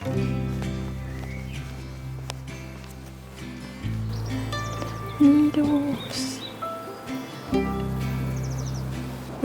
nii ilus.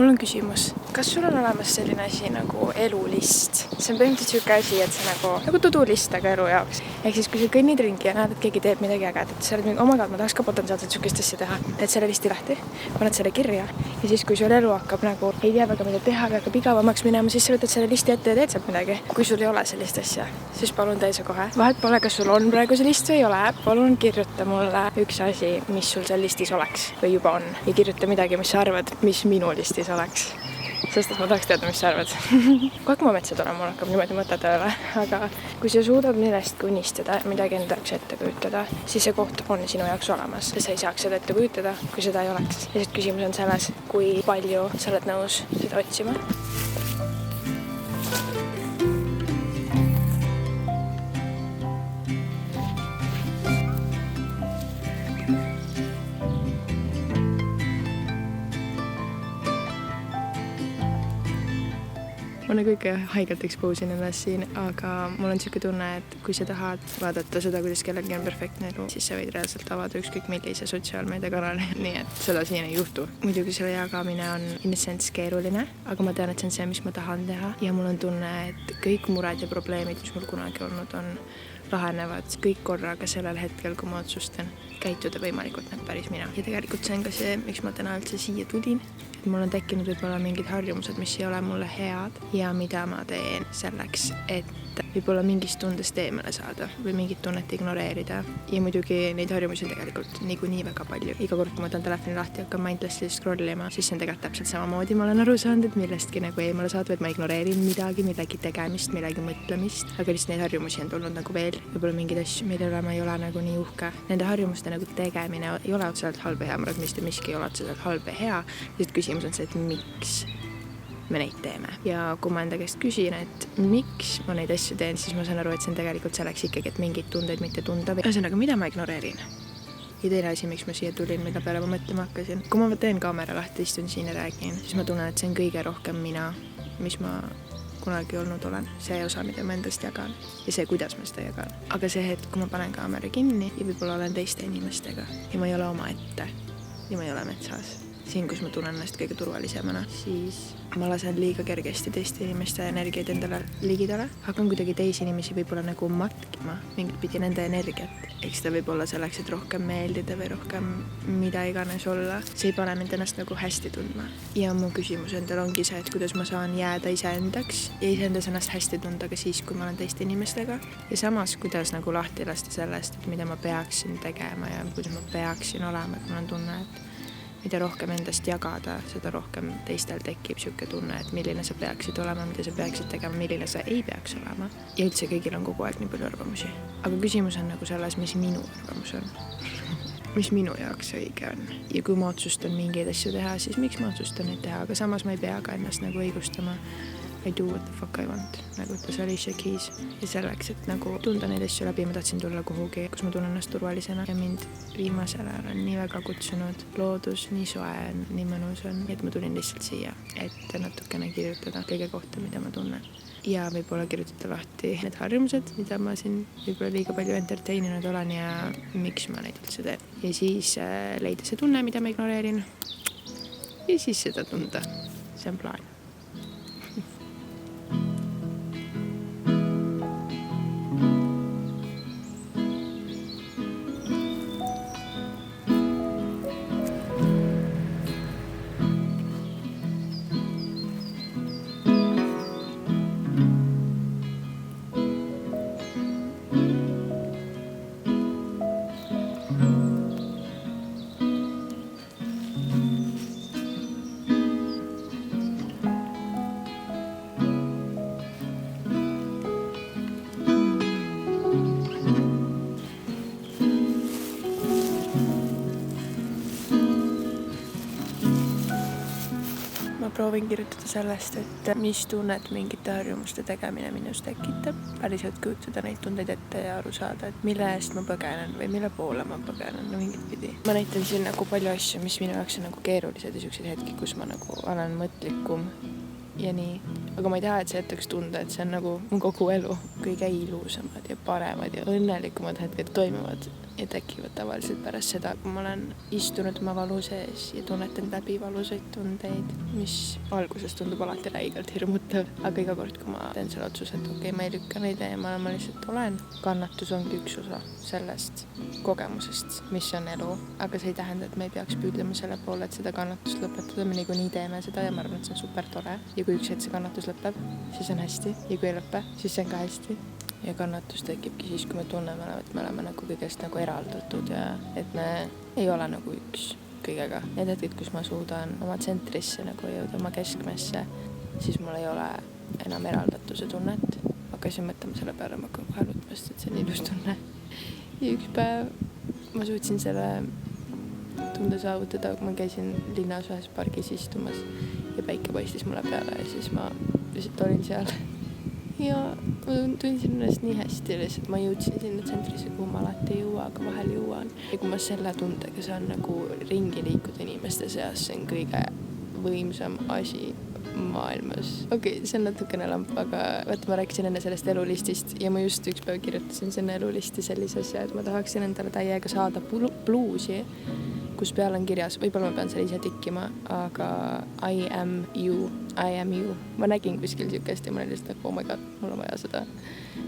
Mul on küsimus, kas sul on olemas selline asi nagu elulist? See on põhimõtteliselt siuke asi, et see nagu tudulist aga elu jaoks. Ehk siis, kui sa kõnnid ringi ja näed, et keegi teeb midagi ägedat, sa oled mingi, ma tahaks ka potentsiaalselt siukest asja teha. Et selle listi lahti, paned selle kirja ja siis, kui sul elu hakkab nagu ei tea väga mida teha, hakkab igavamaks minema, siis sa võtad selle listi ette ja teed sealt midagi. Kui sul ei ole sellist asja, siis palun tee see kohe. Vahet pole, kas sul on praegu see list või ei ole. Palun kirjuta mulle üks asi, mis sul seal listis oleks või juba on. Ja kirjuta midagi, mis sa arvad, mis minu listis oleks. Sest et ma tahaks teada, mis sa arvad. Kogu aeg ma metsa tulen, mul hakkab niimoodi mõte tööle. Aga kui sa suudad millestki unistada ja midagi enda jaoks ette kujutada, siis see koht on sinu jaoks olemas. Sa ei saaks seda ette kujutada, kui seda ei oleks. Ja siis küsimus on selles, kui palju sa oled nõus seda otsima. Ma nagu ikka haigelt expoosin ennast siin, aga mul on siuke tunne, et kui sa tahad vaadata seda, kuidas kellelgi on perfektne elu, siis sa võid reaalselt avada ükskõik millise sotsiaalmeediakanali, nii et seda siin ei juhtu. Muidugi selle jagamine on in a sense keeruline, aga ma tean, et see on see, mis ma tahan teha ja mul on tunne, et kõik mured ja probleemid, mis mul kunagi olnud on, lahenevad kõik korraga sellel hetkel, kui ma otsustan käituda võimalikult nagu päris mina. Ja tegelikult see on ka see, miks ma täna üldse siia tulin. Et mul on tekkinud võib-olla mingid harjumused, mis ei ole mulle head ja mida ma teen selleks, et võib-olla mingist tundest eemale saada või mingit tunnet ignoreerida. Ja muidugi neid harjumusi on tegelikult niikuinii väga palju. Iga kord, kui ma võtan telefoni lahti ja hakkan mindlessly scrollima, siis see on tegelikult täpselt samamoodi. Ma olen aru saanud, et millestki nagu eemale saada, et ma ignoreerin millegi tegemist, millegi mõtlemist, aga lihtsalt neid harjumusi on tulnud nagu veel. Võib-olla mingid asju, mille üle ma ei ole nagu nii uhke. Nende harjumuste nagu tegemine ei ole otseselt halb ja hea, ma arvan, et miski ei ole otseselt halb ja hea. Lihtsalt küsimus on see, et miks me neid teeme. Ja kui ma enda käest küsin, et miks ma neid asju teen, siis ma saan aru, et see on tegelikult selleks ikkagi, et mingeid tundeid mitte tunda. Ühesõnaga, mida ma ignoreerin? Ja teine asi, miks ma siia tulin, mida peale ma mõtlema hakkasin. Kui ma teen kaamera lahti, istun siin ja räägin, siis ma tunnen, et see on kõige rohkem mina, mis ma kunagi olnud olen. See osa, mida ma endast jagan ja see, kuidas ma seda jagan. Aga see hetk, kui ma panen kaamera kinni ja võib-olla olen teiste inimestega ja ma ei ole oma ette ja ma ei ole metsas. Siin, kus ma tunnen ennast kõige turvalisemana, siis ma lasen liiga kergesti teiste inimeste energiaid endale ligidale. Hakkan kuidagi teisi inimesi võib-olla nagu matkima mingit pidi nende energiat. Eks ta võib olla selleks, et rohkem meeldida või rohkem mida iganes olla. See ei pane mind ennast nagu hästi tundma. Ja mu küsimus endal ongi see, et kuidas ma saan jääda iseendaks ja iseendas ennast hästi tunda ka siis, kui ma olen teiste inimestega. Ja samas, kuidas nagu lahti lasta sellest, et mida ma peaksin tegema ja kuidas ma peaksin olema, et mul on tunne, et mida rohkem endast jagada, seda rohkem teistel tekib siuke tunne, et milline sa peaksid olema, mida sa peaksid tegema, milline sa ei peaks olema. Ja üldse kõigil on kogu aeg nii palju arvamusi. Aga küsimus on nagu selles, mis minu arvamus on. Mis minu jaoks õige on. Ja kui ma otsustan mingeid asju teha, siis miks ma otsustan neid teha, aga samas ma ei pea ka ennast nagu õigustama. I do what the fuck I want, nagu ütles Alicia Keys. Ja selleks, et nagu tunda neid asju läbi, ma tahtsin tulla kuhugi, kus ma tunnen ennast turvalisena. Ja mind viimasel ajal on nii väga kutsunud loodus, nii soe, nii mõnus on, et ma tulin lihtsalt siia, et natukene kirjutada kõige kohta, mida ma tunnen. Ja võib-olla kirjutada lahti need harjumused, mida ma siin võib-olla liiga palju entertaininud olen ja miks ma neid üldse teen. Ja siis leida see tunne, mida ma ignoreerin. Ja siis seda tunda. See on plaan. Proovin kirjutada sellest, et mis tunnet mingite harjumuste tegemine minus tekitab. Päriselt kujutada neid tundeid ette ja aru saada, et mille eest ma põgenen või mille poole ma põgenen mingit pidi. Ma näitan siin nagu palju asju, mis minu jaoks on nagu keerulised ja sellised hetki, kus ma nagu olen mõtlikum ja nii. Aga ma ei taha, et see jätaks tunda, et see on nagu mu kogu elu. Kõige ilusamad ja paremad ja õnnelikumad hetked toimuvad ja tekivad tavaliselt pärast seda, kui ma olen istunud oma valu sees ja tunnetanud läbi valusaid tundeid, mis alguses tundub alati räigelt hirmutav. Aga iga kord, kui ma teen selle otsuse, et okei, ma ei lükka neid eemale, ma lihtsalt olen. Kannatus ongi üks osa sellest kogemusest, mis on elu. Aga see ei tähenda, et me ei peaks püüdlema selle poole, et seda kannatust lõpetada. Me niikuinii teeme seda ja ma arvan, et see on super tore. Ja kui üks hetk see kannatus lõpeb, siis on hästi. Ja kui ei lõpe, siis see on ka hästi. Ja kannatus tekibki siis, kui me tunneme, et me oleme nagu kõigest nagu eraldatud ja et me ei ole nagu üks kõigega. Need hetked, kus ma suudan oma tsentrisse nagu jõuda oma keskmesse, siis mul ei ole enam eraldatuse tunnet. Hakkasin mõtlema selle peale, ma hakkan kohe lutmast, et see on ilus tunne. Ja üks päev ma suutsin selle tunde saavutada, kui ma käisin linnas ühes pargis istumas ja päike paistis mulle peale ja siis ma lihtsalt olin seal. Ja ma tundsin ennast nii hästi, lihtsalt ma jõudsin sinna tsentrisse, kuhu ma alati ei jõua, aga vahel jõuan. Ja kui ma selle tundega saan nagu ringi liikuda inimeste seas, see on kõige võimsam asi maailmas. Okei, see on natukene lamp, aga vaata, ma rääkisin enne sellest elulistist ja ma just üks päev kirjutasin sinna elulisti sellise asja, et ma tahaksin endale täiega saada bluusi, kus peal on kirjas, võib-olla ma pean selle ise tikkima, aga I am you. Ma nägin kuskil siukest ja ma olin lihtsalt, oh my god, mul on vaja seda.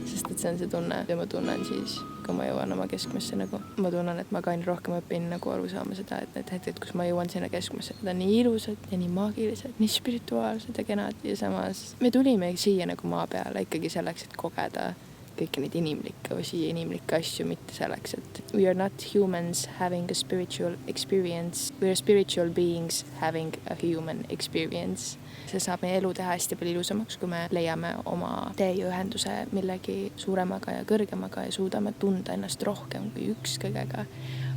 Sest et see on see tunne ja ma tunnen siis, kui ma jõuan oma keskmesse nagu. Ma tunnen, et ma ka aina rohkem õpin nagu aru saama seda, et need hetked, kus ma jõuan sinna keskmesse, need on nii ilusad ja nii maagilised, nii spirituaalsed ja kenad ja samas me tulime siia nagu maa peale ikkagi selleks, et kogeda kõiki neid inimlikke osi ja inimlikke asju, mitte selleks, et we are not humans having a spiritual experience, we are spiritual beings having a human experience. See saab meie elu teha hästi palju ilusamaks, kui me leiame oma tee ja ühenduse millegi suuremaga ja kõrgemaga ja suudame tunda ennast rohkem kui üks kõigega.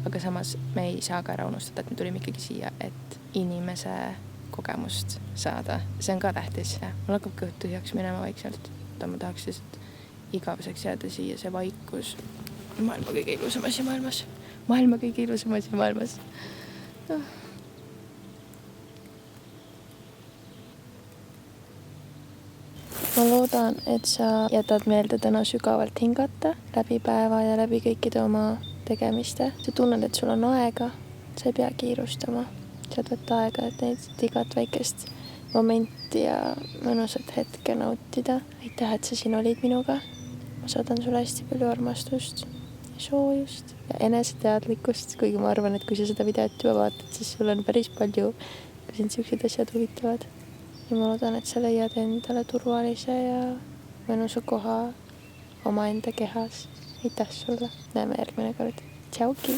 Aga samas me ei saa ka ära unustada, et me tulime ikkagi siia, et inimese kogemust saada. See on ka tähtis. Mul hakkab kõht tühjaks minema vaikselt. Ma tahaks lihtsalt igaveseks jääda siia, see vaikus. Maailma kõige ilusam asi maailmas. Maailma kõige ilusam asi maailmas. Ma loodan, et sa jätad meelde täna sügavalt hingata läbi päeva ja läbi kõikide oma tegemiste. Sa tunned, et sul on aega, sa ei pea kiirustama. Saad võtta aega, et neid igat väikest momenti ja mõnusat hetke nautida. Aitäh, et sa siin olid minuga. Ma saadan sulle hästi palju armastust ja soojust ja eneseteadlikkust, kuigi ma arvan, et kui sa seda videot juba vaatad, siis sul on päris palju, kui sind siuksed asjad huvitavad. Ja ma loodan, et sa leiad endale turvalise ja mõnusa koha omaenda kehas. Aitäh sulle. Näeme järgmine kord. Tšauki!